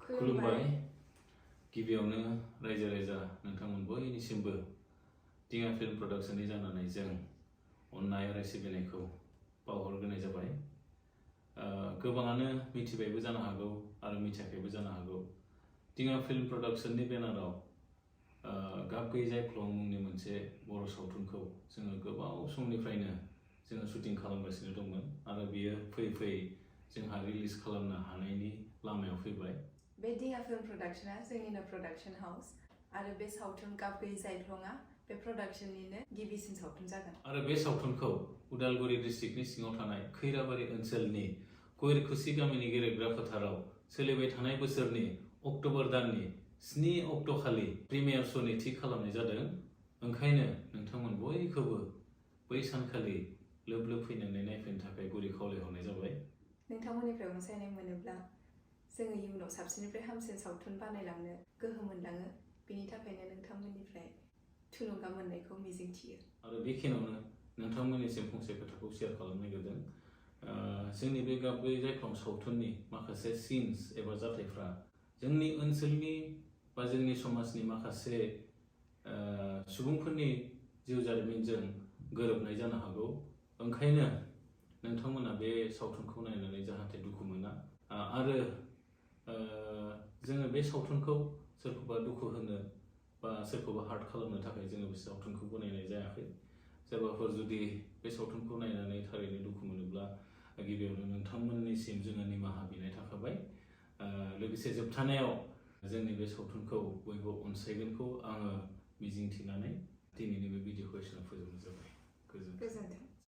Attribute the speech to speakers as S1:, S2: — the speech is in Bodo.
S1: खुलुमबाय गिबियावनो रायजो राजा नोंथांमोन बयनिसिमबो दिङा फिल्म प्रडाक्शननि जानानै जों अननाय आरो सिबिनायखौ बावहरग्रोनाय जाबाय। गोबाङानो मिथिबायबो जानो हागौ आरो मिथियाखैबो जानो हागौ। दिङा फिल्म प्रडाक्शननि बेनाराव गाब गैयै जायख्लं मुंनि मोनसे बर' सावथुनखौ जोङो गोबाव समनिफ्रायनो जोङो शुटिं खालामगासिनो दंमोन आरो बियो फैयै फैयै जोंहा रिलिज खालामनो हानायनि लामायाव फैबाय।
S2: बे दिङा फिल्म प्रडाक्शना जोंनिनो प्रडाक्शन हाउस आरो बे सावथुन गाब गैयै जायख्लंआ बे प्रडाक्शननिनो गिबिसिन सावथुन जागोन।
S1: आरो बे सावथुनखौ उदालगुरि डिस्ट्रिक्टनि सिङाव थानाय खैराबारि ओनसोलनि कुइरकुसि गामिनि गेलेग्रा फोथाराव सोलिबाय थानाय बोसोरनि अक्ट'बर दाननि 7 अक्ट'खालि प्रिमियार श'नि थि खालामनाय जादों। ओंखायनो नोंथांमोन बयखौबो बै सानखालि लोब लोब फैनानै नायफैनो थाखाय गुरै खावलायहरनाय जाबाय।
S2: नोंथांमोननिफ्राय अनसायनाय मोनोब्ला जोङो इयुनाव साबसिननिफ्राय हामसिन सावथुन बानायलांनो गोहो मोनलाङो। बेनि थाखायनो नोंथांमोननिफ्राय थुलुंगा मोननायखौ मिजिंथियो।
S1: आरो बेखिनियावनो नोंथांमोननिसिम फंसे खोथाखौ शेयार खालामनो नागिरदों। जोंनि बे गाब गैयै जायख्लं सावथुननि माखासे सिन्स एबा जाथायफ्रा जोंनि ओनसोलनि बा जोंनि समाजनि माखासे सुबुंफोरनि जिउ जारिमिनजों गोरोबनाय जानो हागौ। ओंखायनो नोंथांमोना बे सावथुनखौ नायनानै जाहाथे दुखु मोना आरो जोङो बे सावथुनखौ सोरखौबा दुखु होनो बा सोरखौबा हार्ट खालामनो थाखाय जोङो बे सावथुनखौ बनायनाय जायाखै। सोरबाफोर जुदि बे सावथुनखौ नायनानै थारैनो दुखु मोनोब्ला गिबियावनो नोंथांमोननिसिम जोङो निमाहा बिनाय थाखाबाय। लोगोसे जोबथानायाव जोंनि बे सावथुनखौ बयबो अनसायगोनखौ आङो मिजिंथिनानै दिनैनि बे भिडिअखौ एसेयावनो फोजोबनाय जाबाय। गोजोन्थों।